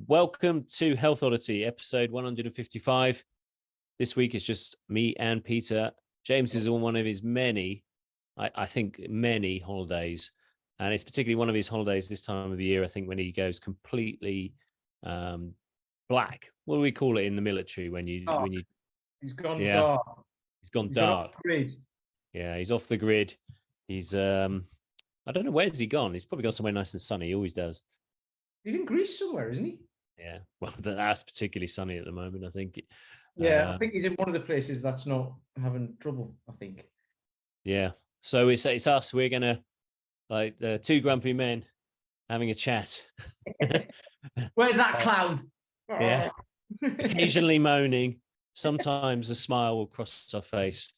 Welcome to Health Oddity, episode 155. This week it's just me and Peter. James is on one of his many, I think, many holidays. And it's particularly one of his holidays this time of the year, I think, when he goes completely black. What do we call it in the military when you... He's gone dark. He's gone dark. Off the grid. Yeah, he's off the grid. He's, I don't know, where's he gone? He's probably gone somewhere nice and sunny. He always does. He's in Greece somewhere, isn't he? Yeah, well, that's particularly sunny at the moment, I think. Yeah, I think he's in one of the places that's not having trouble, I think. Yeah, so it's us. We're going to, like, the two grumpy men having a chat. Where's that cloud? Yeah, occasionally moaning. Sometimes a smile will cross our face.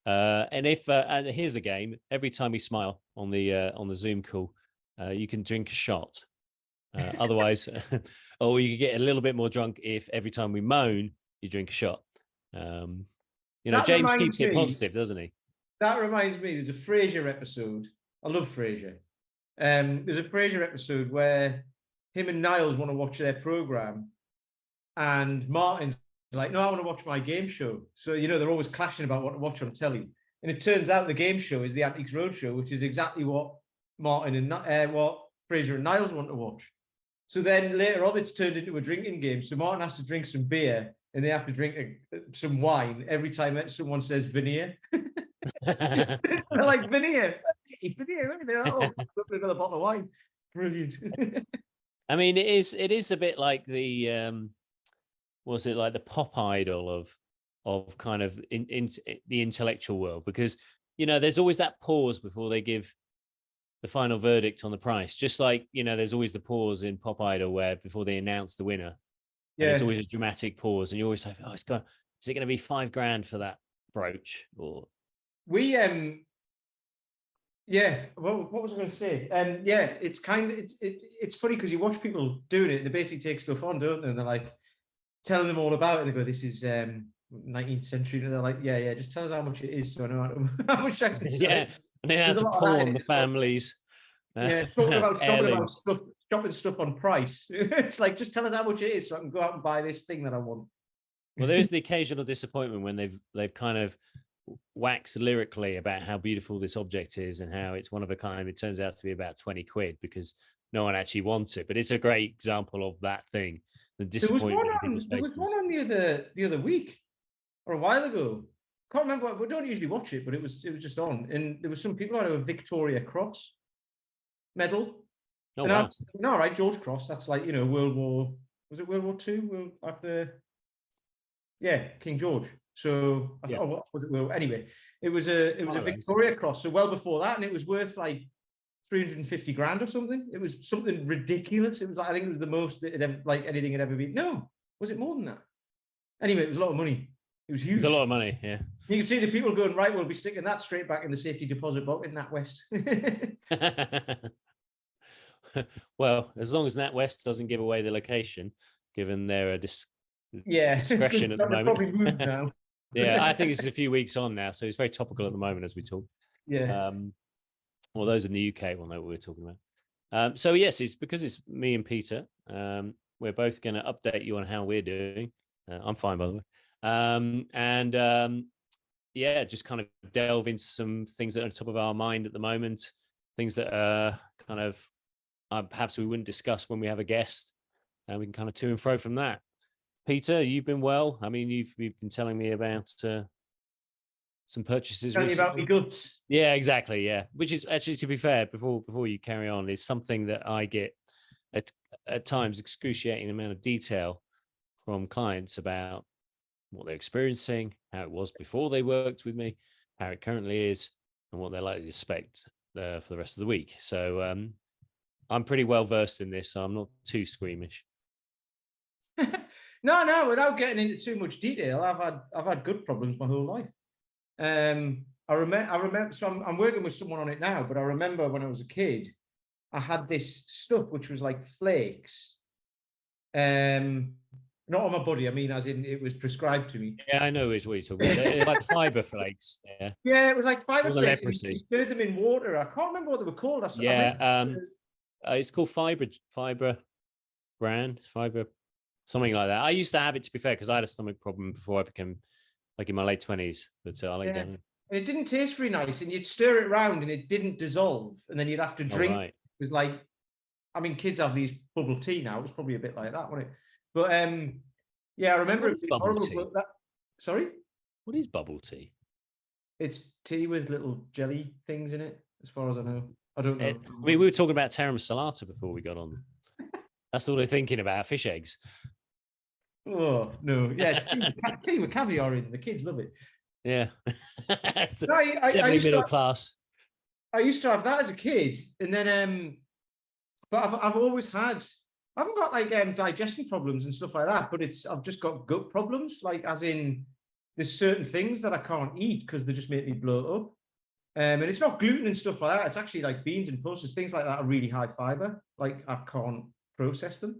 And if and here's a game, every time we smile on the Zoom call, you can drink a shot. Otherwise, or you can get a little bit more drunk if every time we moan, you drink a shot. James keeps it positive, doesn't he? That reminds me, there's a Frasier episode. I love Frasier. There's a Frasier episode where him and Niles want to watch their program, and Martin's like, no, I want to watch my game show. So, they're always clashing about what to watch on telly. And it turns out the game show is the Antiques Roadshow, which is exactly what Martin and what Frasier and Niles want to watch. So then later on, it's turned into a drinking game. So Martin has to drink some beer, and they have to drink some wine every time someone says veneer. They're like, veneer. Veneer. They're another bottle of wine. Brilliant. I mean, it is a bit like the was it like the pop idol of kind of in the intellectual world, because there's always that pause before they give the final verdict on the price. Just like there's always the pause in Pop Idol where before they announce the winner, yeah, there's always a dramatic pause, and you always say, "Oh, is it going to be $5,000 for that brooch?" Or we yeah. Well, what was I going to say? Yeah, it's it's funny because you watch people doing it. They basically take stuff on, don't they? And they're like telling them all about it. And they go, "This is 19th century," and they're like, "Yeah, just tell us how much it is, so I know how much I can say." Yeah, and they had to pawn the families. Yeah, talking about stuff, shopping stuff on price. It's like, just tell us how much it is, so I can go out and buy this thing that I want. Well, there is the occasional disappointment when they've kind of waxed lyrically about how beautiful this object is and how it's one of a kind. It turns out to be about 20 quid because no one actually wants it. But it's a great example of that thing. The disappointment. There was one on the other week or a while ago. Can't remember. We don't usually watch it, but it was just on, and there was some people who had a Victoria Cross medal. Oh, wow. No, right, George Cross. That's like World War. Was it World War II? After, yeah, King George. So I thought, what was it? Well, anyway, it was a Victoria Cross. So well before that, and it was worth like 350 grand or something. It was something ridiculous. It was like, I think it was the most anything had ever been. No, was it more than that? Anyway, it was a lot of money. It was huge. It was a lot of money, yeah. You can see the people going, right, we'll be sticking that straight back in the safety deposit box in NatWest. Well, as long as NatWest doesn't give away the location, given their discretion at the moment. Probably moved now. Yeah, I think it's a few weeks on now, so it's very topical at the moment as we talk. Yeah. Well, those in the UK will know what we're talking about. So yes, it's because it's me and Peter. We're both going to update you on how we're doing. I'm fine, by the way. Yeah, just kind of delve into some things that are on top of our mind at the moment, things that are kind of perhaps we wouldn't discuss when we have a guest, and we can kind of to and fro from that. Peter, you've been well. I mean, you've been telling me about some purchases. Tell me about me goods. Yeah, exactly. Yeah, which is actually, to be fair, before you carry on, is something that I get at times excruciating amount of detail from clients about what they're experiencing, how it was before they worked with me, how it currently is, and what they're likely to expect for the rest of the week. So I'm pretty well versed in this, so I'm not too squeamish. No, without getting into too much detail, I've had good problems my whole life. I remember. So I'm working with someone on it now, but I remember when I was a kid, I had this stuff which was like flakes. Not on my body. I mean, as in it was prescribed to me. Yeah, I know what you're talking about. Like fiber flakes. Yeah, it was like fiber flakes. Leprosy. You stirred them in water. I can't remember what they were called. It's called fiber bran, fiber, something like that. I used to have it, to be fair, because I had a stomach problem before I became like in my late 20s. But I like Yeah. that. And it didn't taste very nice, and you'd stir it around and it didn't dissolve, and then you'd have to All drink. right. It was like, I mean, kids have these bubble tea now. It was probably a bit like that, wasn't it? But yeah, I remember What it is being bubble horrible. tea? But sorry, What is bubble tea? it's tea with little jelly things in it, as far as I know. I don't know. I mean, we were talking about Tarum salata before we got on. That's all they're thinking about, fish eggs. Oh no, yeah, it's tea with caviar in. The kids love it. Yeah. No, I Definitely used middle to, class. I used to have that as a kid, and then but I've always had. I haven't got like digestion problems and stuff like that, but I've just got gut problems, like as in there's certain things that I can't eat because they just make me bloat up. And it's not gluten and stuff like that. It's actually like beans and pulses, things like that are really high fiber. Like I can't process them.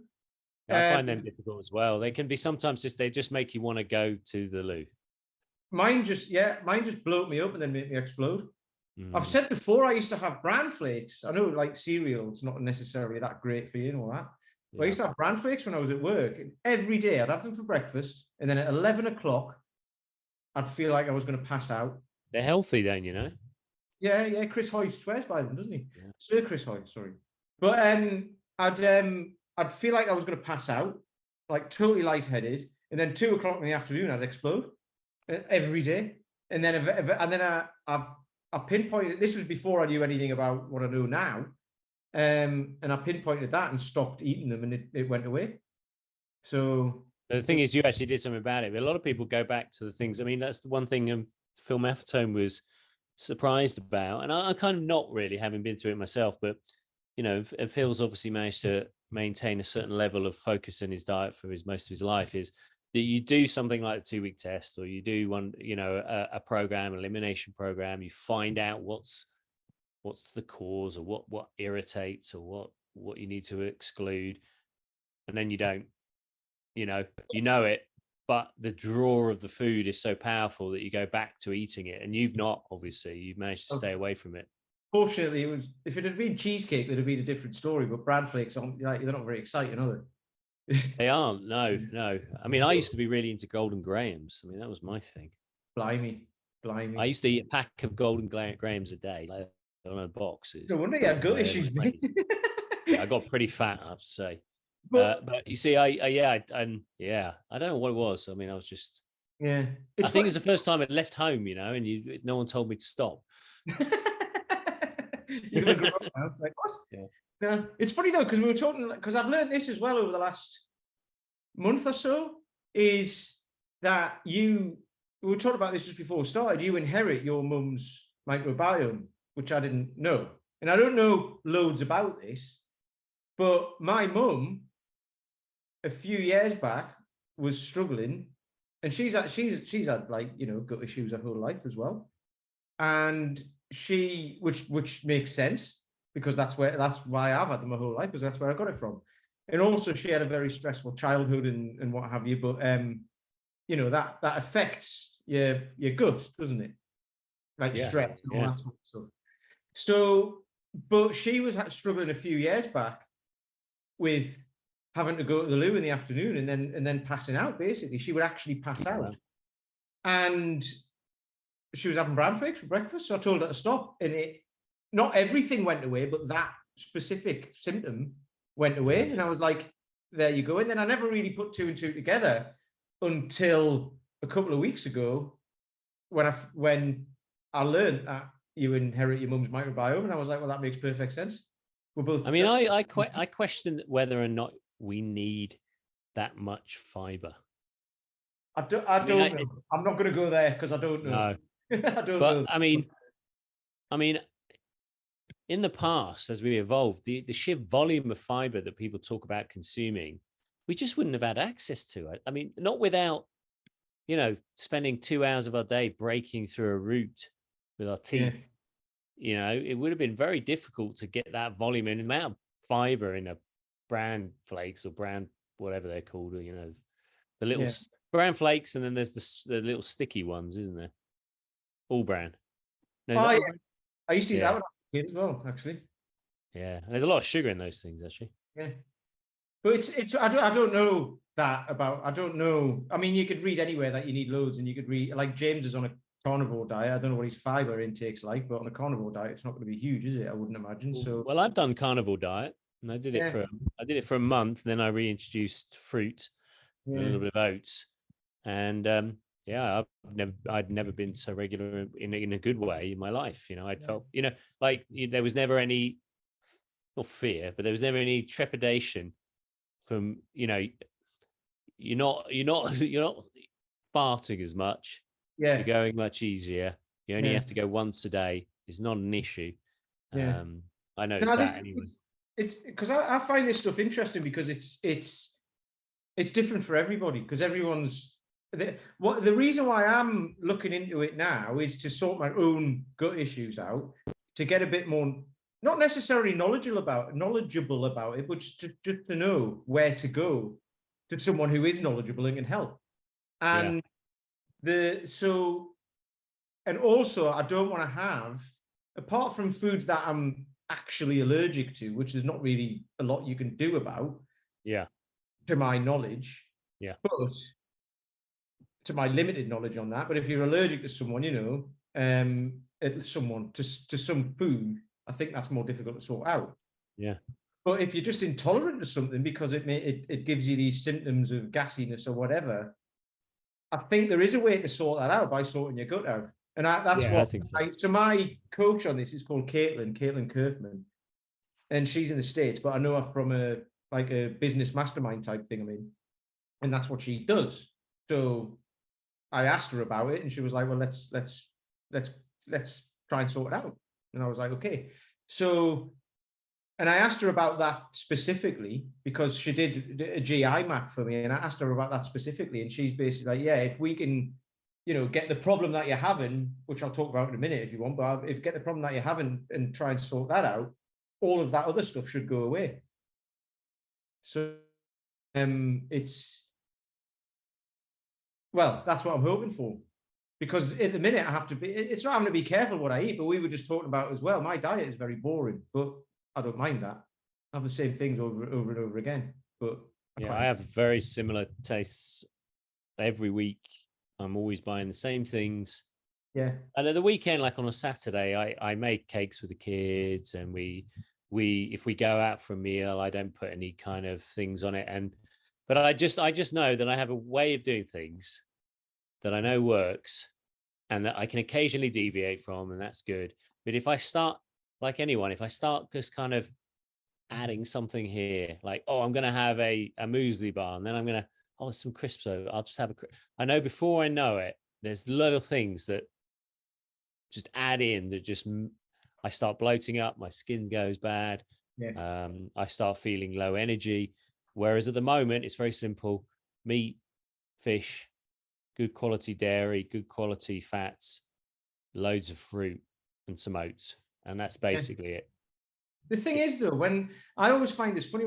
I find them difficult as well. They can be sometimes they just make you want to go to the loo. Mine just bloat me up and then make me explode. I've Mm. said before, I used to have bran flakes. I know like cereal's not necessarily that great for you and all that. But I used to have bran flakes when I was at work. And every day I'd have them for breakfast. And then at 11 o'clock, I'd feel like I was going to pass out. They're healthy, don't you know? Yeah. Chris Hoy swears by them, doesn't he? Yeah. Sir Chris Hoy, sorry. But I'd feel like I was going to pass out, like totally lightheaded. And then 2 o'clock in the afternoon, I'd explode every day. And then I pinpointed, this was before I knew anything about what I know now. And I pinpointed that and stopped eating them, and it went away. So the thing is, you actually did something about it. But a lot of people go back to the things. I mean, that's the one thing Phil Maffetone was surprised about, and I kind of not really, having been through it myself. But you know, Phil's obviously managed to maintain a certain level of focus in his diet for most of his life. Is that you do something like the 2-week test, or you do one, you know, a program, elimination program. You find out what's the cause, or what irritates, or what you need to exclude, and then you don't, you know it, but the draw of the food is so powerful that you go back to eating it. And you've managed to stay away from it. Fortunately, if it had been cheesecake, that'd have been a different story. But bran flakes aren't, like, they're not very exciting, are they? They aren't. No. I mean, I used to be really into Golden Grahams. I mean, that was my thing. Blimey. I used to eat a pack of Golden Grahams a day, like on boxes. No wonder you had gut issues, mate. I got pretty fat, I have to say. But you see, I don't know what it was. I mean, I was just, yeah. I think it's the first time I left home, you know, and no one told me to stop. You're gonna grow up now. It's like, what? Yeah. No, it's funny though, because we were talking, because I've learned this as well over the last month or so, is that we were talking about this just before we started. You inherit your mum's microbiome, which I didn't know, and I don't know loads about this, but my mum, a few years back, was struggling, and she's had like, you know, gut issues her whole life as well, and which makes sense, because that's why I've had them my whole life, because that's where I got it from. And also she had a very stressful childhood and what have you, but you know, that affects your gut, doesn't it? Like stress and all that sort of stuff. So, but she was struggling a few years back with having to go to the loo in the afternoon and then passing out. Basically, she would actually pass out. And she was having bran flakes for breakfast, so I told her to stop. And not everything went away, but that specific symptom went away. And I was like, there you go. And then I never really put 2 and 2 together until a couple of weeks ago, when I learned that you inherit your mum's microbiome, and I was like, well, that makes perfect sense. We're both. I mean, I question whether or not we need that much fiber. I don't know. I'm not going to go there because I don't know. No. I don't know. But I mean, in the past, as we evolved, the sheer volume of fiber that people talk about consuming, we just wouldn't have had access to it. I mean, not without, you know, spending 2 hours of our day breaking through a root with our teeth. You know, it would have been very difficult to get that volume and amount of fiber in a bran flakes or bran, whatever they're called, you know, the little bran flakes, and then there's the little sticky ones, isn't there? All bran. No, I used to eat that one as a kid as well, actually. Yeah, and there's a lot of sugar in those things, actually. Yeah. But it's I don't know that about, I don't know. I mean, you could read anywhere that you need loads, and you could read, like, James is on a carnivore diet. I don't know what his fiber intake's like, but on a carnivore diet, it's not going to be huge, is it? I wouldn't imagine. So Well, I've done carnivore diet, and I did it yeah, for a month. Then I reintroduced fruit and a yeah, little bit of oats, and yeah, I'd never been so regular in a good way in my life. You know, I'd felt, you know, like there was never any, not fear, but there was never any trepidation from, you know, you're not farting as much. You're yeah, going much easier. You only yeah, have to go once a day. It's not an issue. yeah. I Now noticed this, that anyway. it's because I find this stuff interesting because it's different for everybody, because everyone's the reason why I'm looking into it now is to sort my own gut issues out, to get a bit more, not necessarily knowledgeable about it, but just to know where to go to someone who is knowledgeable and can help. Yeah. And the so and also I don't want to have, apart from foods that I'm actually allergic to, which there's not really a lot you can do about, Yeah. to my knowledge, Yeah. but to my limited knowledge on that. But if you're allergic to someone, someone to some food, I think that's more difficult to sort out. Yeah. But if you're just intolerant to something because it gives you these symptoms of gassiness or whatever, I think there is a way to sort that out by sorting your gut out. And that's Yeah, I what think so. so my coach on this is called Caitlin Kerfman, and she's in the States, but I know her from a business mastermind type thing. I mean, and that's what she does. So I asked her about it, and she was like, "Well, let's try and sort it out." And I was like, "Okay." So, and I asked her about that specifically because she did a GI map for me, and I asked her about that specifically, and she's basically like, "Yeah, if we can, get the problem that you're having, which I'll talk about in a minute if you want, but if you get the problem that you're having and try and sort that out, all of that other stuff should go away." So, it's well, that's what I'm hoping for. Because at the minute I have to be, it's not having to be careful what I eat, but we were just talking about as well. My diet is very boring, but I don't mind that. I have the same things over and over again, but I Yeah, quite I have very similar tastes every week. I'm always buying the same things. yeah, And at the weekend, like on a Saturday, I make cakes with the kids, and we if we go out for a meal, I don't put any kind of things on it. But I just know that I have a way of doing things that I know works, and that I can occasionally deviate from, and that's good. But if I start, like anyone, if I start just kind of adding something here, like, oh, I'm going to have a muesli bar, and then I'm going to, oh, some crisps over, I'll just have I know before I know it, there's little things that just add in that just, I start bloating up, my skin goes bad, yeah, I start feeling low energy. Whereas at the moment, it's very simple: meat, fish, good quality dairy, good quality fats, loads of fruit, and some oats, and that's yeah. basically it. The thing is, though, when I always find this funny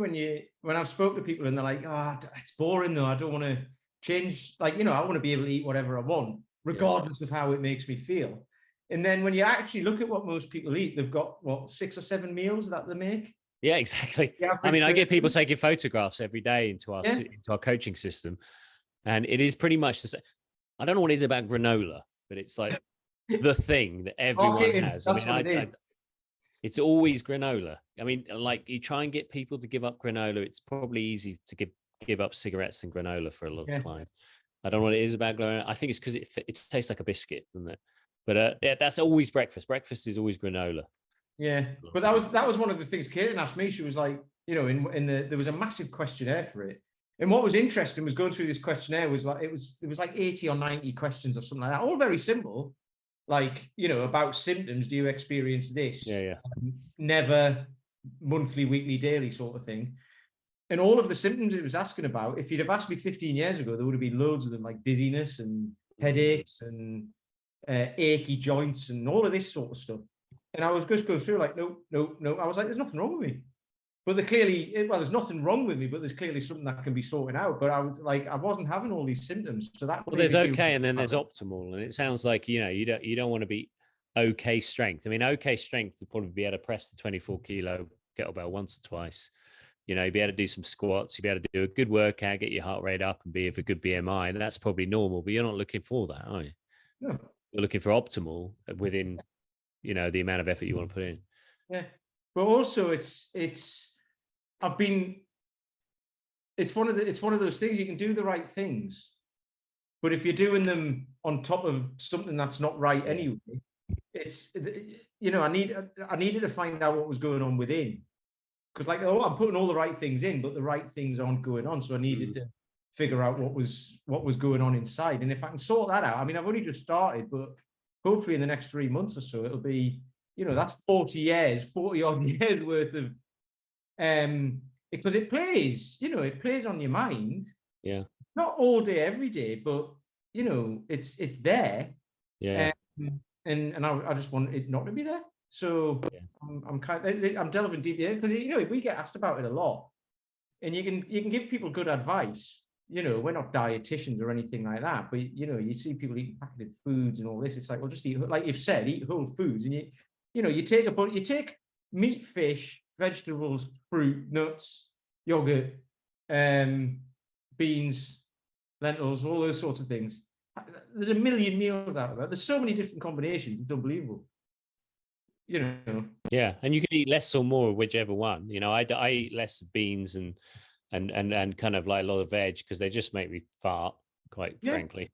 when I've spoken to people and they're like, "Oh, it's boring though. I don't want to change. Like, I want to be able to eat whatever I want, Yeah. regardless of how it makes me feel." And then when you actually look at what most people eat, they've got what, 6 or 7 meals that they make. Yeah, exactly. The I mean, average I get people person. taking photographs every day Yeah. into our coaching system, and it is pretty much the same. I don't know what it is about granola, but it's like the thing that everyone Marketing, has. I that's mean, what it is. it's always granola. I mean, like, you try and get people to give up granola, it's probably easy to give up cigarettes and granola for a lot of Yeah. clients. I don't know what it is about granola. I think it's because it tastes like a biscuit, doesn't it? But yeah, that's always breakfast. Breakfast is always granola. Yeah, but that was one of the things Karen asked me. She was like, there was a massive questionnaire for it, and what was interesting was going through this questionnaire was like it was like 80 or 90 questions or something like that, all very simple, like about symptoms. Do you experience this? Yeah, yeah, Never, monthly, weekly, daily sort of thing. And all of the symptoms it was asking about, if you'd have asked me 15 years ago, there would have been loads of them, like dizziness and headaches and achy joints and all of this sort of stuff. And I was just going through like, no, no, no. I was like, there's nothing wrong with me. But there's nothing wrong with me, but there's clearly something that can be sorted out. But I was like, I wasn't having all these symptoms. So that well, made there's me feel okay, and then there's optimal, and it sounds like you don't want to be okay strength. I mean, okay strength would probably be able to press the 24 kilo kettlebell once or twice. you'd be able to do some squats, you'd be able to do a good workout, get your heart rate up, and be of a good BMI, and that's probably normal. But you're not looking for that, are you? No. You're looking for optimal within, the amount of effort you want to put in. Yeah, but also it's one of those things. You can do the right things, but if you're doing them on top of something that's not right anyway, it's I needed to find out what was going on within, because I'm putting all the right things in, but the right things aren't going on. So I needed to figure out what was going on inside, and if I can sort that out, I mean, I've only just started, but hopefully in the next 3 months or so, it'll be, that's 40 odd years worth of, because it plays, it plays on your mind. Yeah. Not all day, every day, but it's there. Yeah. And I just want it not to be there. So I'm delving deep here, because we get asked about it a lot, and you can give people good advice. We're not dietitians or anything like that, but you see people eating packeted foods and all this. It's like, well, just eat, like you've said, eat whole foods, and you take meat, fish, vegetables, fruit, nuts, yogurt, beans, lentils, all those sorts of things. There's a million meals out there. There's so many different combinations. It's unbelievable. Yeah, and you can eat less or more of whichever one. I eat less beans and kind of like a lot of veg, because they just make me fart, quite frankly.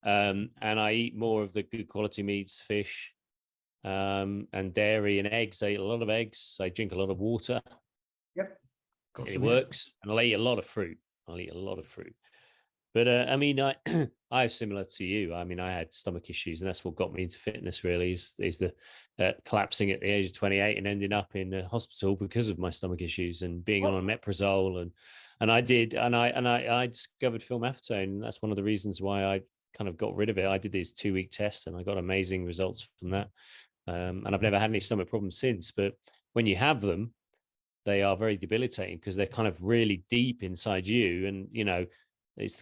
And I eat more of the good quality meats, fish, and dairy and eggs. I eat a lot of eggs. I drink a lot of water. Yep. It works. And I'll eat a lot of fruit. But I mean, I'm similar to you. I mean, I had stomach issues, and that's what got me into fitness. Really, is the collapsing at the age of 28 and ending up in the hospital because of my stomach issues, and being on omeprazole, and I discovered filmafetone, and that's one of the reasons why I kind of got rid of it. I did these 2-week tests, and I got amazing results from that, and I've never had any stomach problems since. But when you have them, they are very debilitating, because they're kind of really deep inside you, and it's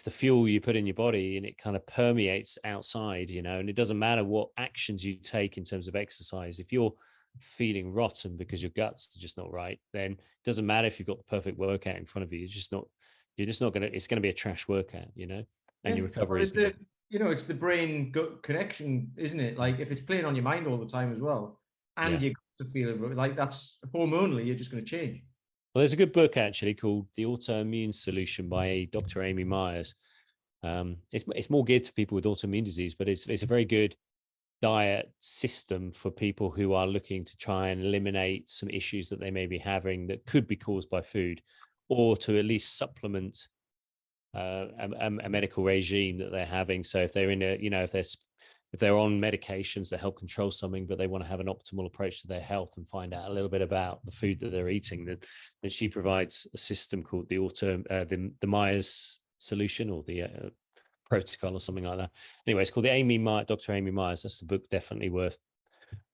the fuel you put in your body, and it kind of permeates outside, and it doesn't matter what actions you take in terms of exercise. If you're feeling rotten because your guts are just not right, then it doesn't matter if you've got the perfect workout in front of you. You're just not it's going to be a trash workout, and your recovery is it's the brain gut connection, isn't it? Like, if it's playing on your mind all the time as well, and you're to feel like that's hormonally, you're just going to change. Well, there's a good book actually called The Autoimmune Solution by Dr. Amy Myers. It's more geared to people with autoimmune disease, but it's a very good diet system for people who are looking to try and eliminate some issues that they may be having that could be caused by food, or to at least supplement a medical regime that they're having. So if they're in if they're on medications that help control something, but they want to have an optimal approach to their health and find out a little bit about the food that they're eating, then she provides a system called the Myers solution, or the protocol, or something like that. Anyway, it's called Dr. Amy Myers. That's the book, definitely worth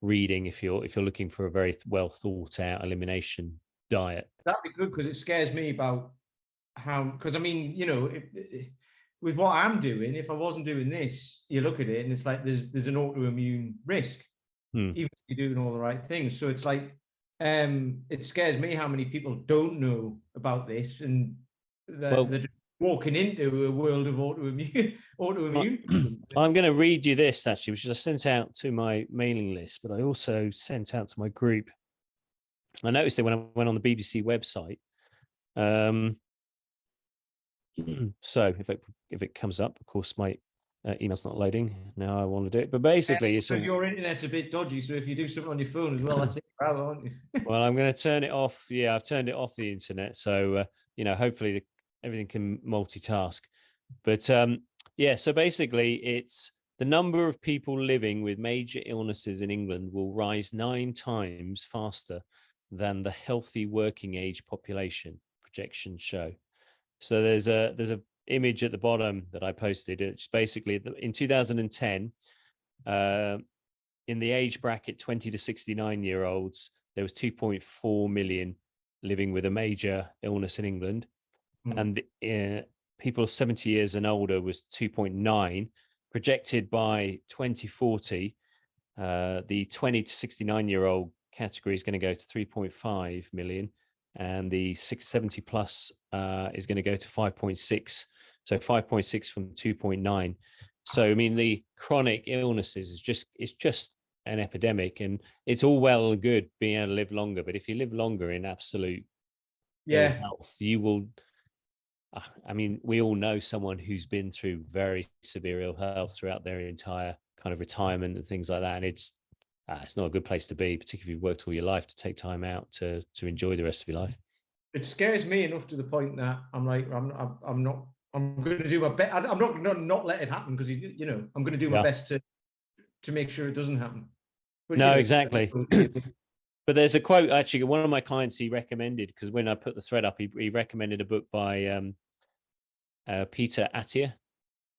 reading if you're looking for a very well thought out elimination diet. That'd be good, because it scares me about because I mean, with what I'm doing, if I wasn't doing this, you look at it and it's like there's an autoimmune risk, even if you're doing all the right things. So it's like, it scares me how many people don't know about this, and they're just walking into a world of autoimmune. I'm going to read you this actually, which I sent out to my mailing list, but I also sent out to my group. I noticed it when I went on the BBC website. So if it comes up, of course, my email's not loading now. I want to do it, but basically, so your internet's a bit dodgy. So if you do something on your phone as well, that's it, aren't you? Well, I'm going to turn it off. Yeah, I've turned it off the internet, so hopefully everything can multitask. But so basically, it's the number of people living with major illnesses in England will rise 9 times faster than the healthy working age population, projections show. So there's a image at the bottom that I posted. It's basically in 2010, in the age bracket 20 to 69-year-olds, there was 2.4 million living with a major illness in England, and people 70 years and older was 2.9. Projected by 2040, the 20 to 69-year-old category is going to go to 3.5 million. and the 670 plus is going to go to 5.6. So 5.6 from 2.9. So I mean, the chronic illnesses is just an epidemic, and it's all well and good being able to live longer, but if you live longer in absolute ill health, you will. I mean, we all know someone who's been through very severe ill health throughout their entire kind of retirement and things like that, and it's not a good place to be, particularly if you've worked all your life, to take time out to enjoy the rest of your life. It scares me enough to the point that I'm like, I'm not. I'm going to do my best. I'm not going to not let it happen, because you know I'm going to do my Yeah. best to make sure it doesn't happen. But, No, you know, exactly. But there's a quote, actually, one of my clients, he recommended, because when I put the thread up, he recommended a book by Peter Attia.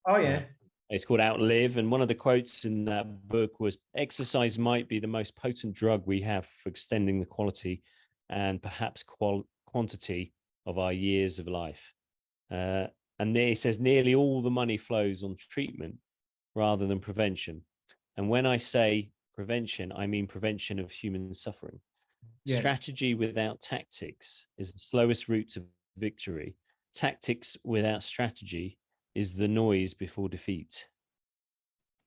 Oh yeah. It's called Outlive, and one of the quotes in that book was, exercise might be the most potent drug we have for extending the quality and perhaps quantity of our years of life. And there he says nearly all the money flows on treatment rather than prevention. And when I say prevention, I mean prevention of human suffering. Yeah. Strategy without tactics is the slowest route to victory. Tactics without strategy is the noise before defeat.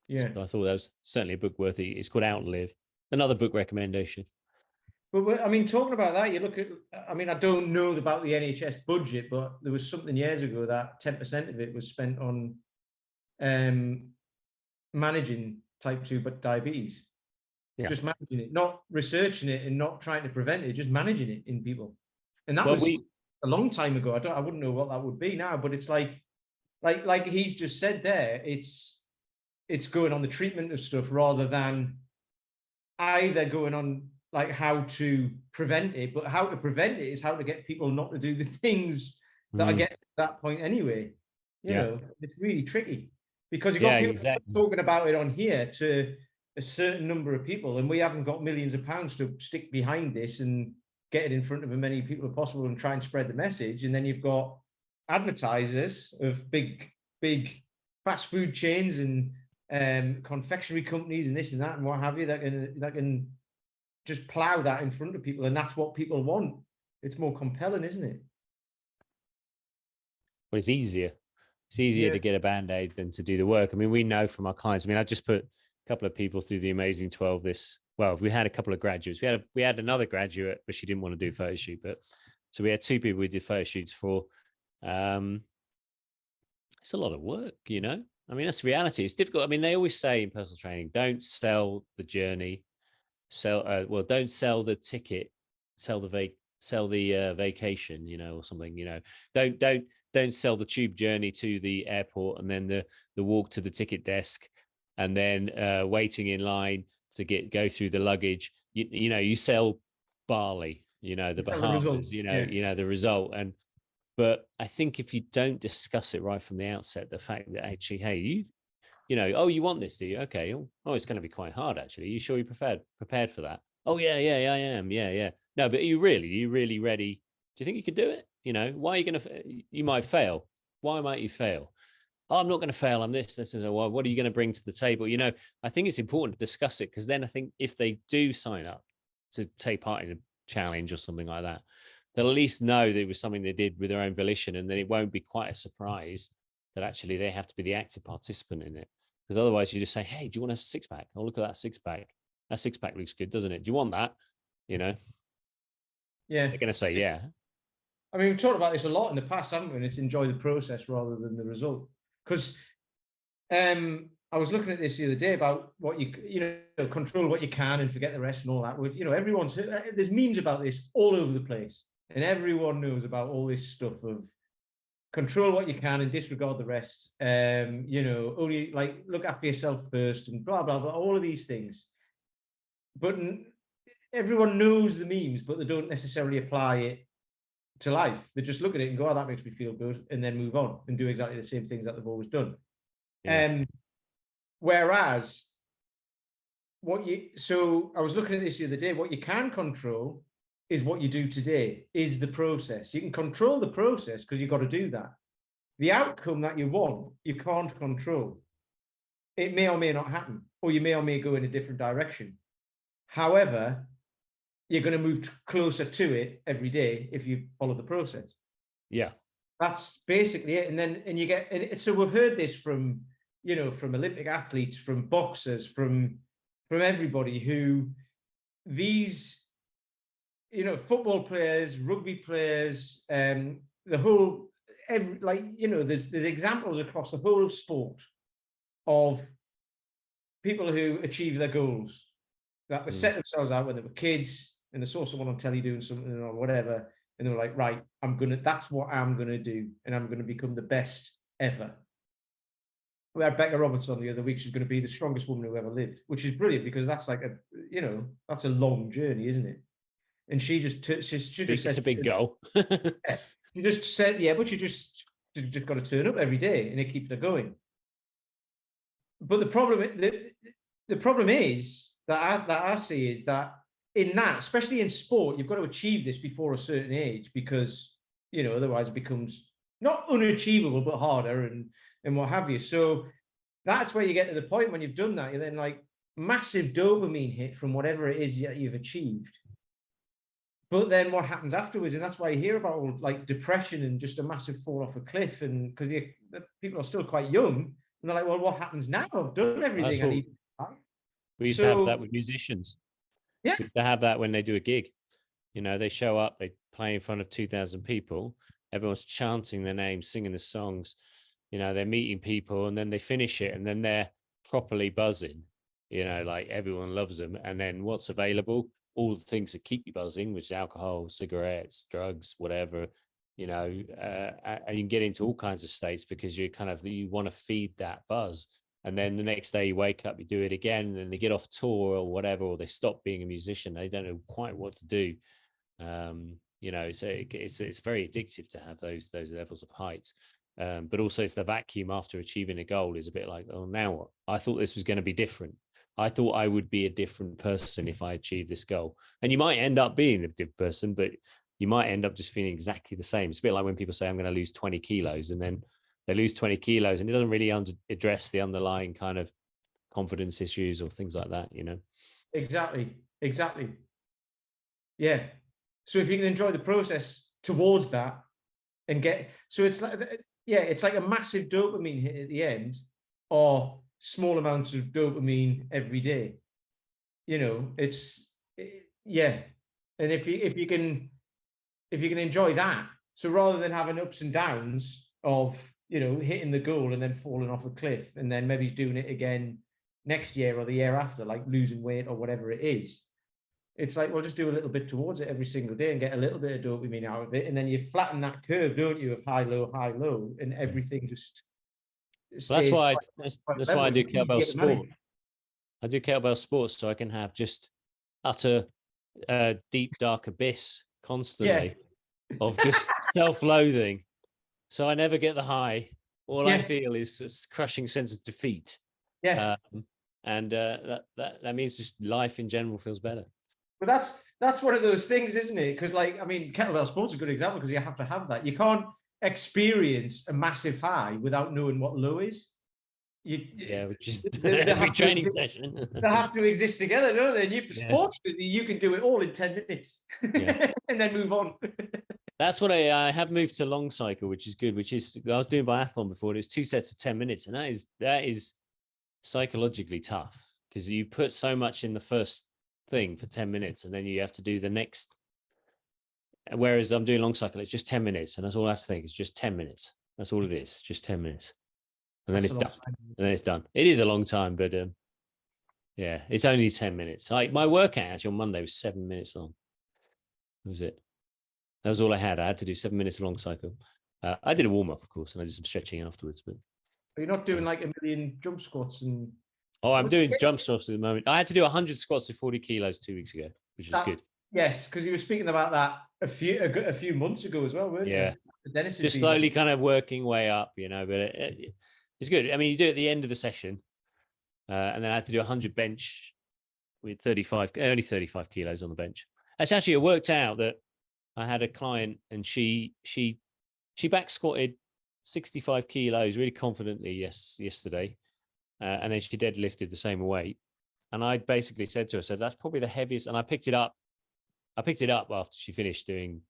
Yeah. So I thought that was certainly a book worthy. It's called Outlive. Another book recommendation. But I mean, talking about that, you look at, I mean, I don't know about the NHS budget, but there was something years ago that 10% of it was spent on managing type 2 diabetes. Yeah. Just managing it, not researching it and not trying to prevent it, just managing it in people. And that Well, was a long time ago. I wouldn't know what that would be now, but it's like he's just said there, it's going on the treatment of stuff rather than either going on like how to prevent it, but how to prevent it is how to get people not to do the things that I get to that point anyway. You know, it's really tricky, because you've got people talking about it on here to a certain number of people, and we haven't got millions of pounds to stick behind this and get it in front of as many people as possible and try and spread the message. And then you've got advertisers of big fast food chains and confectionery companies and this and that and what have you that can just plow that in front of people, and that's what people want. It's more compelling, isn't it? Well, it's easier. It's easier to get a band-aid than to do the work. I mean, we know from our clients. I mean, I just put a couple of people through the Amazing 12 we had a couple of graduates. We had another graduate, but she didn't want to do a photo shoot. But so we had two people we did photo shoots for. It's a lot of work, you know. I mean, that's the reality. It's difficult. I mean, they always say in personal training, don't sell the journey. Don't sell the ticket, sell the vacation, you know, or something, you know. Don't sell the tube journey to the airport and then the walk to the ticket desk and then waiting in line to go through the luggage. You know, you sell Bali, you know, the Bahamas, you know, the result. But I think if you don't discuss it right from the outset, the fact that actually, hey, you know, oh, you want this, do you? Okay. Oh, it's going to be quite hard, actually. Are you sure you're prepared for that? Oh, yeah, I am. Yeah. No, but are you really ready? Do you think you could do it? You know, why are you going to, you might fail. Why might you fail? Oh, I'm not going to fail. I'm this is, well, what are you going to bring to the table? You know, I think it's important to discuss it, because then I think if they do sign up to take part in a challenge or something like that, they'll at least know that it was something they did with their own volition, and then it won't be quite a surprise that actually they have to be the active participant in it. Because otherwise you just say, hey, do you want a six-pack? Oh, look at that six-pack. That six-pack looks good, doesn't it? Do you want that? You know? Yeah. They're going to say, yeah. I mean, we've talked about this a lot in the past, haven't we? And it's enjoy the process rather than the result. Because I was looking at this the other day about what you know, control what you can and forget the rest and all that. You know, there's memes about this all over the place. And everyone knows about all this stuff of control what you can and disregard the rest. You know, only like look after yourself first and blah, blah, blah, all of these things. But everyone knows the memes, but they don't necessarily apply it to life. They just look at it and go, oh, that makes me feel good, and then move on and do exactly the same things that they've always done. Yeah. Whereas so I was looking at this the other day, what you can control is what you do today, is the process. You can control the process because you've got to do that. The outcome that you want, you can't control. It may or may not happen, or you may or may go in a different direction. However, you're going to move closer to it every day if you follow the process. Yeah. That's basically it. And you get, and so we've heard this from, from Olympic athletes, from boxers, from everybody, who these, football players, rugby players, the whole, there's examples across the whole of sport of people who achieve their goals, that they set themselves out when they were kids and they saw someone on telly doing something or whatever, and they were like, right, that's what I'm gonna do, and I'm gonna become the best ever. We had Becca Robertson the other week. She's going to be the strongest woman who ever lived, which is brilliant, because that's like that's a long journey, isn't it? And she just said it's a big goal. Yeah, she just said, yeah, but you just got to turn up every day, and it keeps her going. But the problem is that I see is that in that, especially in sport, you've got to achieve this before a certain age, because otherwise it becomes not unachievable but harder and what have you. So that's where you get to the point when you've done that, you're then like massive dopamine hit from whatever it is that you've achieved. But then what happens afterwards, and that's why you hear about all like depression and just a massive fall off a cliff, and because people are still quite young, and they're like, well, what happens now? I've done everything I need. We used to have that with musicians. Yeah. We used to have that when they do a gig. They show up, they play in front of 2,000 people. Everyone's chanting their names, singing the songs. They're meeting people, and then they finish it, and then they're properly buzzing. Like everyone loves them. And then what's available? All the things that keep you buzzing, which is alcohol, cigarettes, drugs, whatever. And you can get into all kinds of states because you want to feed that buzz. And then the next day you wake up, you do it again, and they get off tour or whatever, or they stop being a musician. They don't know quite what to do. So it's very addictive to have those levels of heights. But also it's the vacuum after achieving a goal is a bit like, oh, now what? I thought this was going to be different. I thought I would be a different person if I achieved this goal. And you might end up being a different person, but you might end up just feeling exactly the same. It's a bit like when people say, I'm going to lose 20 kilos, and then they lose 20 kilos and it doesn't really address the underlying kind of confidence issues or things like that, Exactly. Yeah. So if you can enjoy the process towards that and it's like a massive dopamine hit at the end, or small amounts of dopamine every day. And if you can enjoy that, so rather than having ups and downs of hitting the goal and then falling off a cliff, and then maybe he's doing it again next year or the year after, like losing weight or whatever it is, it's like, well, just do a little bit towards it every single day and get a little bit of dopamine out of it, and then you flatten that curve, don't you, of high low, and everything just that's why I do kettlebell sport. I do kettlebell sports so I can have just utter deep dark abyss constantly of just self-loathing. So I never get the high. All I feel is a crushing sense of defeat. Yeah. That means just life in general feels better. But that's one of those things, isn't it? Because kettlebell sports is a good example, because you have to have that. You can't experience a massive high without knowing what low is. Which is every training session. They have to exist together, don't they? And fortunately, you can do it all in 10 minutes and then move on. That's what I have moved to long cycle, which is good. I was doing biathlon before. And it was 2 sets of 10 minutes, and that is psychologically tough, because you put so much in the first thing for 10 minutes, and then you have to do the next. Whereas I'm doing long cycle, it's just 10 minutes, and that's all I have to think. It's just 10 minutes. That's all it is, just 10 minutes, and then it's done. And then it's done. It is a long time, but it's only 10 minutes. Like my workout actually on Monday was 7 minutes long. That was it. That was all I had. I had to do 7 minutes long cycle. I did a warm up, of course, and I did some stretching afterwards. But you're not doing like a million jump squats and. Oh, I'm doing jump squats at the moment. I had to do 100 squats with 40 kilos 2 weeks ago, which is good. Yes, because you were speaking about that a few months ago as well, weren't you? Dennis just slowly kind of working way up, but it's good. I mean, you do it at the end of the session, and then I had to do 100 bench with only 35 kilos on the bench. It worked out that I had a client, and she back squatted 65 kilos really confidently yesterday. And then she deadlifted the same weight. And I basically said to her, that's probably the heaviest. And I picked it up I picked it up after she finished doing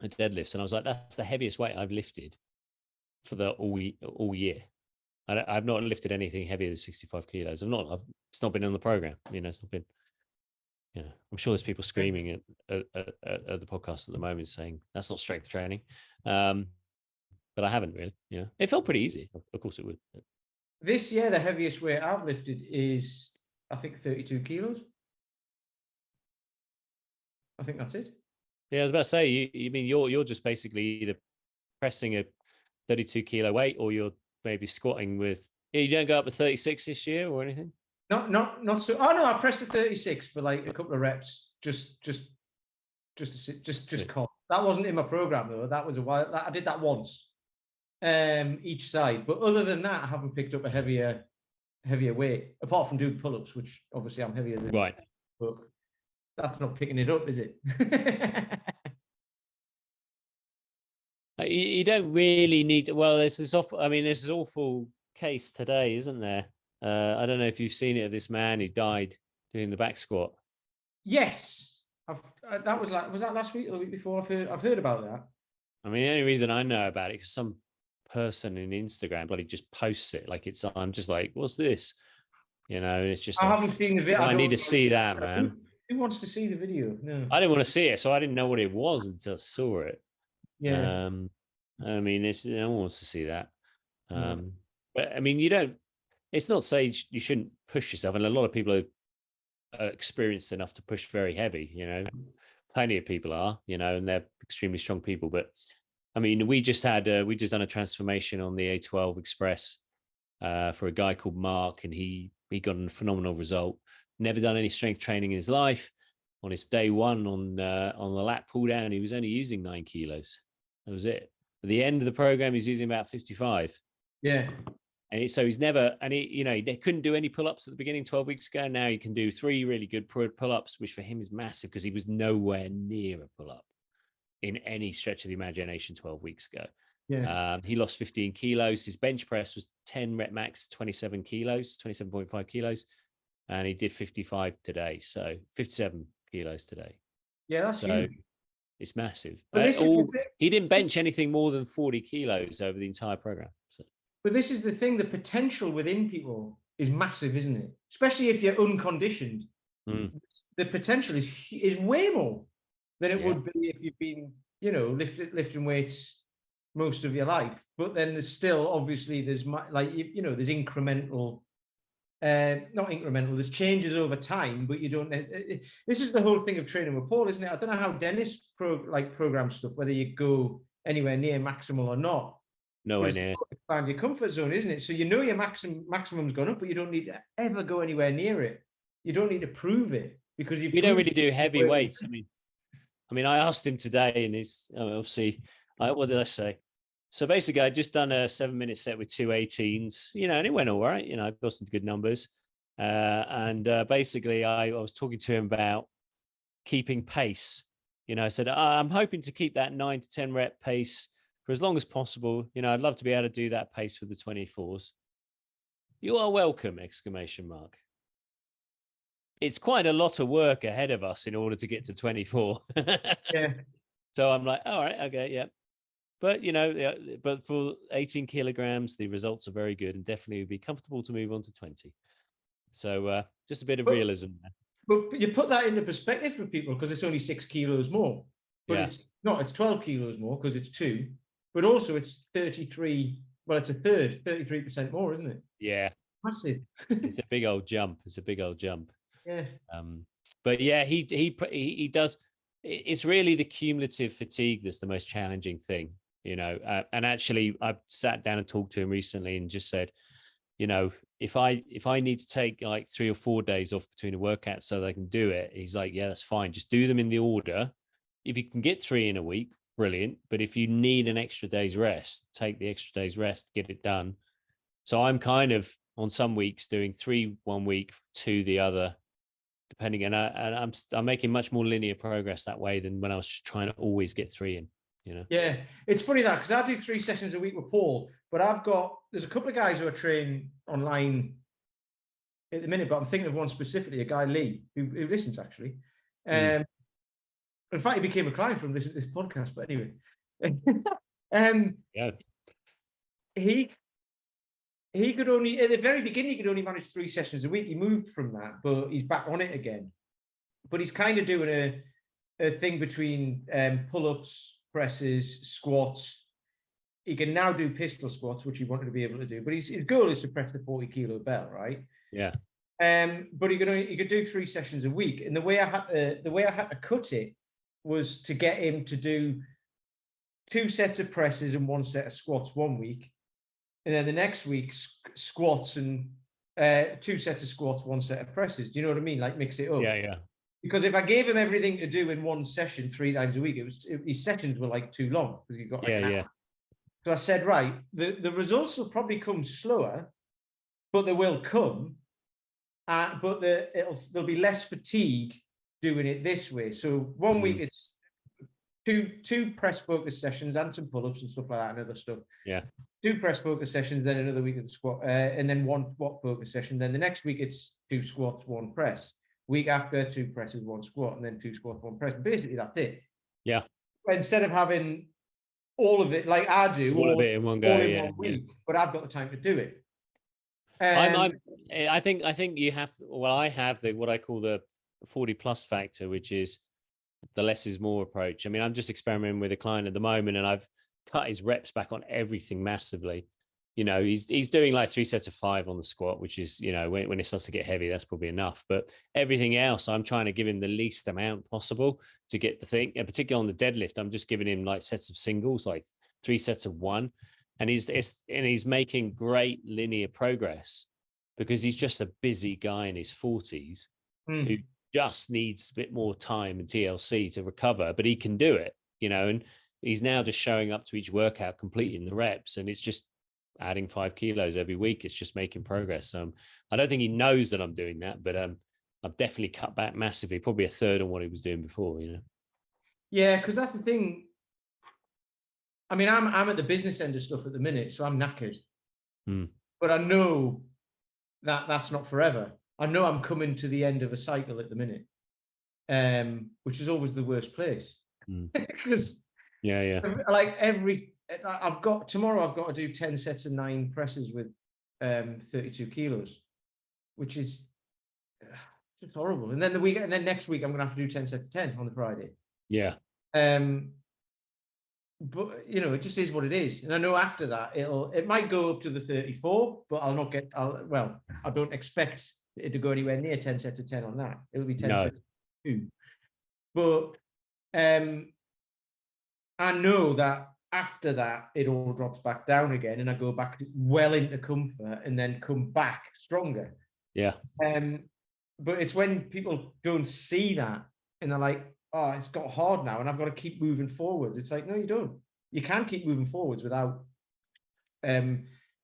a deadlifts, and I was like, that's the heaviest weight I've lifted for the all year. I've not lifted anything heavier than 65 kilos. It's not been on the program. It's not been. I'm sure there's people screaming at the podcast at the moment saying that's not strength training, but I haven't really. It felt pretty easy. Of course it would. This year, the heaviest weight I've lifted is, I think, 32 kilos. I think that's it. Yeah, I was about to say, you mean you're just basically either pressing a 32 kilo weight, or you're maybe squatting with. You don't go up to 36 this year or anything? Not so. Oh no, I pressed a 36 for like a couple of reps, just cause. That wasn't in my program though. That was a while. I did that once, each side. But other than that, I haven't picked up a heavier weight, apart from doing pull-ups, which obviously I'm heavier than. Right. But that's not picking it up, is it? You don't really need. Well, there's this awful case today, isn't there? I don't know if you've seen it, of this man who died doing the back squat. Yes, that was that last week or the week before? I've heard about that. I mean, the only reason I know about it is some person in Instagram bloody just posts it like it's. I'm just like, what's this? And it's just. I haven't seen the video. I need to see that, man. Who wants to see the video? No, I didn't want to see it, so I didn't know what it was until I saw it. Yeah. I mean, no one wants to see that. But I mean, you don't. It's not say you shouldn't push yourself, and a lot of people are experienced enough to push very heavy. Plenty of people are, and they're extremely strong people. But I mean, we just done a transformation on the A12 Express for a guy called Mark, and he got a phenomenal result. Never done any strength training in his life. On his day one on the lat pull down, he was only using 9 kilos. That was it. At the end of the program, he's using about 55. Yeah. And so he's never, and they couldn't do any pull-ups at the beginning 12 weeks ago. Now he can do 3 really good pull-ups, which for him is massive because he was nowhere near a pull-up in any stretch of the imagination 12 weeks ago. Yeah. He lost 15 kilos. His bench press was 10 rep max, 27 kilos, 27.5 kilos. And he did 55 today. So 57 kilos today. Yeah, that's huge. It's massive. He didn't bench anything more than 40 kilos over the entire program. So. But this is the thing, the potential within people is massive, isn't it? Especially if you're unconditioned. The potential is way more than it would be if you've been, lifting weights most of your life. But then there's still, obviously, there's incremental, not incremental, there's changes over time, but you don't, this is the whole thing of training with Paul, isn't it? I don't know how Dennis program stuff, whether you go anywhere near maximal or not. Nowhere near. Expand your comfort zone, isn't it? So your maximum's gone up, but you don't need to ever go anywhere near it. You don't need to prove it because we don't really do heavy weights. I mean, I asked him today, and he's obviously. What did I say? So basically, I just done a 7-minute set with 2 18s, and it went all right. I got some good numbers, and basically, I was talking to him about keeping pace. I said I'm hoping to keep that 9 to 10 rep pace for as long as possible. I'd love to be able to do that pace with the 24s. You are welcome! ! It's quite a lot of work ahead of us in order to get to 24. Yeah. So I'm like, all right, okay, yeah. But, but for 18 kilograms, the results are very good and definitely would be comfortable to move on to 20. So just a bit of realism there. But you put that into perspective for people because it's only 6 kilos more. But it's not, it's 12 kilos more because it's 2. But also it's 33, well, it's a third, 33% more, isn't it? Yeah. Massive. It's a big old jump. Yeah. But yeah, he does. It's really the cumulative fatigue that's the most challenging thing, and actually I've sat down and talked to him recently and just said, if I need to take like 3 or 4 days off between a workout so that I can do it, he's like, yeah, that's fine. Just do them in the order. If you can get 3 in a week, brilliant. But if you need an extra day's rest, take the extra day's rest, get it done. So I'm kind of on some weeks doing 3 one week, 2 the other, depending. And I'm making much more linear progress that way than when I was trying to always get 3 in. Yeah, it's funny that because I do 3 sessions a week with Paul, but there's a couple of guys who are training online at the minute, but I'm thinking of one specifically, a guy Lee who listens actually. In fact, he became a client from this podcast. But anyway, Yeah. He could only, at the very beginning, he could only manage 3 sessions a week. He moved from that, but he's back on it again. But he's kind of doing a thing between pull-ups, presses, squats. He can now do pistol squats, which he wanted to be able to do. But his goal is to press the 40-kilo belt, right? Yeah. But he could do 3 sessions a week. And the way I had to cut it was to get him to do 2 sets of presses and 1 set of squats one week. And then the next week, squats and 2 sets of squats, 1 set of presses. Do you know what I mean? Like mix it up. Yeah, yeah. Because if I gave him everything to do in one session 3 times a week, his sessions were like too long because he got like an hour. So I said, right, the results will probably come slower, but they will come. But there'll be less fatigue doing it this way. So one week it's two press focus sessions and some pull-ups and stuff like that and other stuff. Yeah. 2 press focus sessions, then another week of squat, and then 1 squat focus session. Then the next week it's 2 squats, 1 press. Week after 2 presses, 1 squat, and then 2 squats, 1 press. Basically, that's it. Yeah. Instead of having all of it like I do, all of it in one go, one week, but I've got the time to do it. I think you have. Well, I have what I call the 40+ factor, which is the less is more approach. I mean, I'm just experimenting with a client at the moment, and I've cut his reps back on everything massively. You know, he's doing like 3 sets of 5 on the squat, which is, you know, when it starts to get heavy, that's probably enough. But everything else, I'm trying to give him the least amount possible to get the thing. And particularly on the deadlift, I'm just giving him like sets of singles, like 3 sets of 1, and he's making great linear progress because he's just a busy guy in his 40s who just needs a bit more time and TLC to recover, but he can do it, you know. And he's now just showing up to each workout, completing the reps, and it's just adding 5 kilos every week. It's just making progress. I don't think he knows that I'm doing that, but I've definitely cut back massively, probably a third on what he was doing before, you know. Yeah, because that's the thing. I mean, I'm at the business end of stuff at the minute, so I'm knackered. But I know that that's not forever. I know I'm coming to the end of a cycle at the minute, which is always the worst place. Because like tomorrow I've got to do 10 sets of 9 presses with 32 kilos, which is just horrible. And then next week I'm gonna have to do 10 sets of 10 on the Friday. Yeah. But you know, it just is what it is. And I know after that it might go up to the 34, but I don't expect it to go anywhere near 10 sets of 10 on that. It'll be 10 sets of 2. But I know that after that it all drops back down again, and I go back well into comfort and then come back stronger. Yeah. But it's when people don't see that and they're like, oh, it's got hard now and I've got to keep moving forwards. It's like, no, you don't. You can keep moving forwards without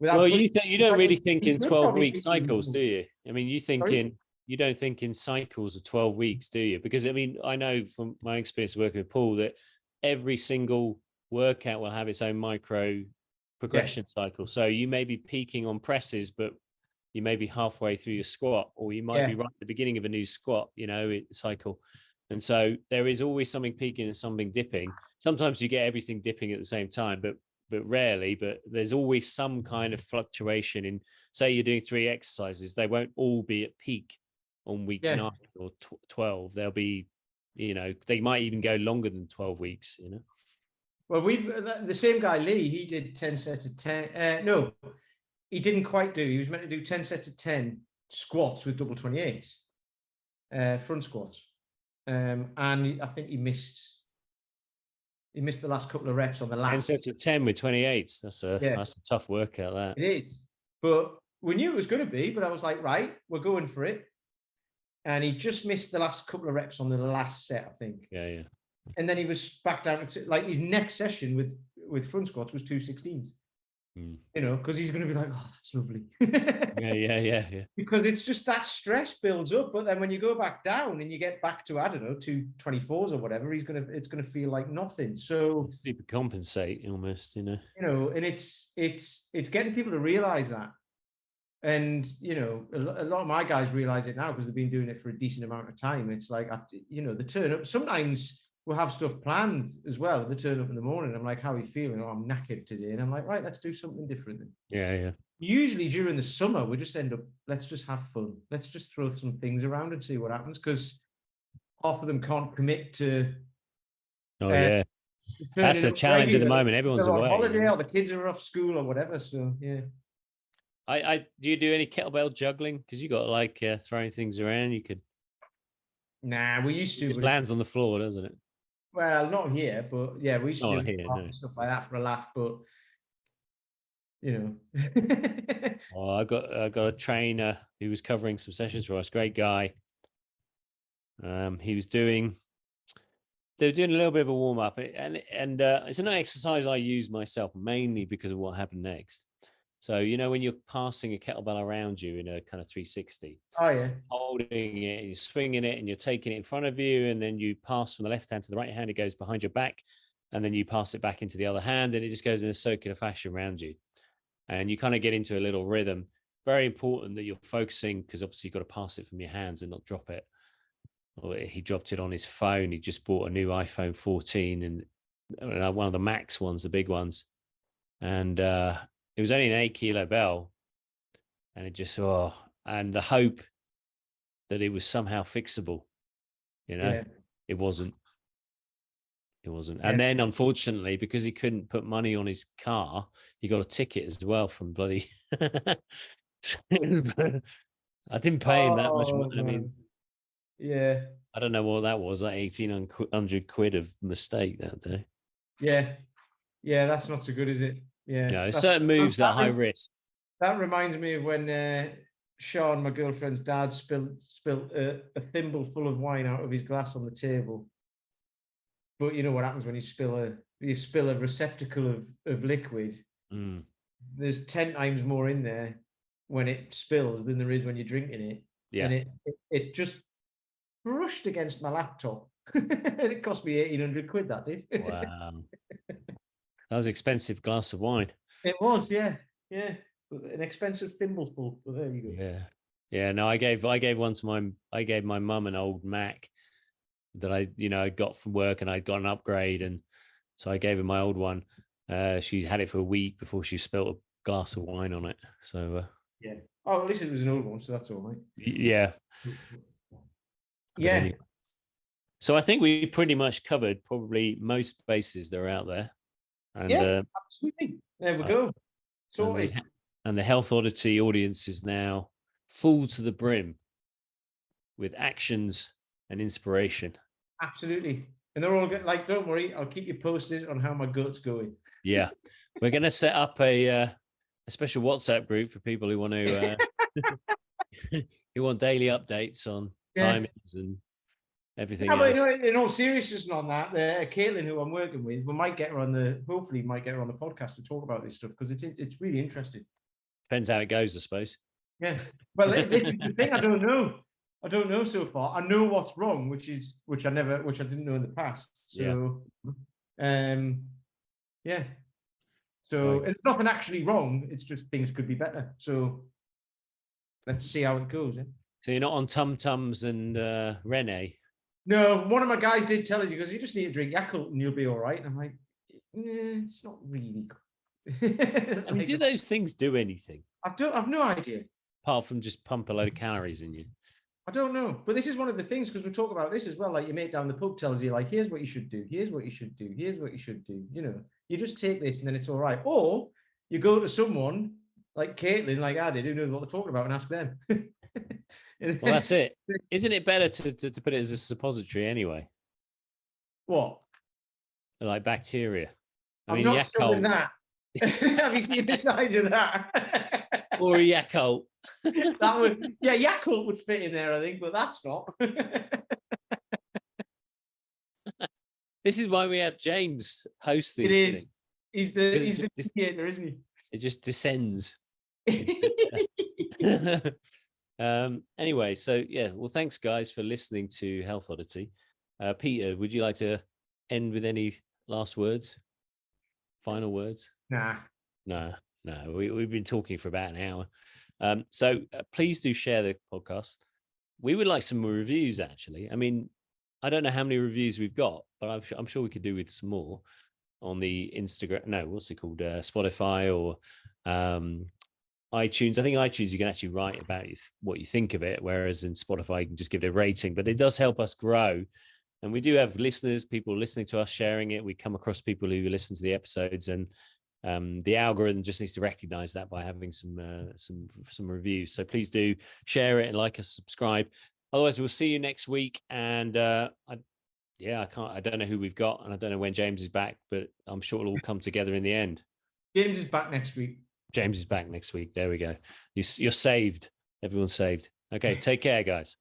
well, you don't really think in 12-week cycles, do you? I mean, you don't think in cycles of 12 weeks, do you? Because I mean, I know from my experience working with Paul that every single workout will have its own micro progression cycle. So you may be peaking on presses, but you may be halfway through your squat, or you might be right at the beginning of a new squat, you know, cycle. And so there is always something peaking and something dipping. Sometimes you get everything dipping at the same time, but rarely. But there's always some kind of fluctuation in, say you're doing 3 exercises, they won't all be at peak on week 9 or 12. They'll be, you know, they might even go longer than 12 weeks, you know. Well, the same guy, Lee, he did 10 sets of 10. No, he didn't quite do. He was meant to do 10 sets of 10 squats with double 28s, front squats. And I think he missed the last couple of reps on the last. 10 sets of 10 with 28s. That's a tough workout, that. It is. But we knew it was going to be, but I was like, right, we're going for it. And he just missed the last couple of reps on the last set, I think. Yeah. And then he was back down to, like, his next session with front squats was 216s. You know, because he's going to be like, oh, that's lovely. Yeah. Because it's just that stress builds up, but then when you go back down and you get back to, I don't know, 224s or whatever, it's going to feel like nothing. So super compensate almost, you know. You know, and it's getting people to realize that. And you know, a lot of my guys realize it now because they've been doing it for a decent amount of time. It's like, you know, the turn up. Sometimes we'll have stuff planned as well. They turn up in the morning. I'm like, how are you feeling? Oh, I'm knackered today. And I'm like, right, let's do something different then. Yeah. Usually during the summer, we just end up, let's just have fun. Let's just throw some things around and see what happens, because half of them can't commit to Oh, uh, yeah. That's turning a up challenge at the regularly. moment. Everyone's They're on away. holiday or the kids are off school or whatever. So yeah. I do you do any kettlebell juggling? Because you got like throwing things around. You could. Nah, we used It to, just but lands on the floor, doesn't it? well, not here, but yeah, we used to Oh, do here, no. stuff like that for a laugh, but you know. Oh, I got a trainer who was covering some sessions for us. Great guy. He was doing. They were doing a little bit of a warm up, and it's an exercise I use myself mainly because of what happened next. So when you're passing a kettlebell around you in a kind of 360, Oh yeah. holding it, you're swinging it, and you're taking it in front of you, and then you pass from the left hand to the right hand. It goes behind your back, and then you pass it back into the other hand, and it just goes in a circular fashion around you. And you kind of get into a little rhythm. Very important that you're focusing, because obviously you've got to pass it from your hands and not drop it. Or he dropped it on his phone. He just bought a new iPhone 14 and one of the Max ones, the big ones. And it was only an 8 kilo bell. And it just, and the hope that it was somehow fixable, Yeah. it wasn't. It wasn't. Yeah. And then, unfortunately, because he couldn't put money on his car, he got a ticket as well from bloody. I didn't pay him that much money. I mean, yeah. I don't know what that was, like 1,800 quid of mistake that day. Yeah. Yeah, that's not so good, is it? Yeah. There's certain moves that are high risk. That reminds me of when Sean, my girlfriend's dad, spilled a thimble full of wine out of his glass on the table. But you know what happens when you spill a receptacle of liquid? Mm. There's 10 times more in there when it spills than there is when you're drinking it. Yeah. And it just brushed against my laptop. And it cost me 1,800 quid, that did. Wow. That was an expensive glass of wine. It was, yeah. Yeah. An expensive thimbleful. But there you go. Yeah. Yeah. No, I gave my mum an old Mac that I got from work, and I'd got an upgrade, and so I gave her my old one. She had it for a week before she spilled a glass of wine on it. So yeah. Oh, at least it was an old one, so that's all right. Yeah. Yeah. Anyway. So I think we pretty much covered probably most bases that are out there. And yeah, absolutely. There we go. Sorry. And the Health Oddity audience is now full to the brim with actions and inspiration. Absolutely. And they're all good. Like, don't worry, I'll keep you posted on how my gut's going. Yeah. We're going to set up a special WhatsApp group for people who want to who want daily updates on timings and everything else. But in all seriousness on that, Caitlin, who I'm working with, we might get her on the podcast to talk about this stuff, because it's really interesting. Depends how it goes, I suppose. Yeah. Well, this is the thing. I don't know so far. I know what's wrong, which I didn't know in the past. So, yeah. So it's nothing actually wrong. It's just things could be better. So let's see how it goes. So you're not on Tum Tums and Rene? No, one of my guys did tell us, he goes, you just need to drink Yakult and you'll be all right. And I'm like, it's not really good. I mean, do those things do anything? I've no idea. Apart from just pump a load of calories in you. I don't know. But this is one of the things, because we talk about this as well. Like, your mate down the pub tells you, like, here's what you should do. Here's what you should do. Here's what you should do. You just take this and then it's all right. Or you go to someone like Caitlin, like I did, who knows what they're talking about, and ask them. Well, that's it. Isn't it better to put it as a suppository anyway? What? Like bacteria. I'm not sure with that. Have you seen the size of that? Or a Yakult. Yakult would fit in there, I think, but that's not. This is why we have James host these things. He's the theater, isn't he? It just descends. Anyway, so yeah, well, thanks guys for listening to Health Oddity. Peter, would you like to end with any last words? Final words? No. We've been talking for about an hour. So please do share the podcast. We would like some more reviews, actually. I mean, I don't know how many reviews we've got, but I'm sure we could do with some more on the Instagram. No, what's it called? Spotify or iTunes. I think iTunes you can actually write about what you think of it, whereas in Spotify you can just give it a rating. But it does help us grow, and we do have listeners, people listening to us, sharing it. We come across people who listen to the episodes, and the algorithm just needs to recognize that by having some reviews. So please do share it and like us, subscribe. Otherwise, we'll see you next week. And I don't know who we've got, and I don't know when James is back, but I'm sure it'll all come together in the end. James is back next week. James is back next week. There we go. You're saved. Everyone's saved. Okay, take care, guys.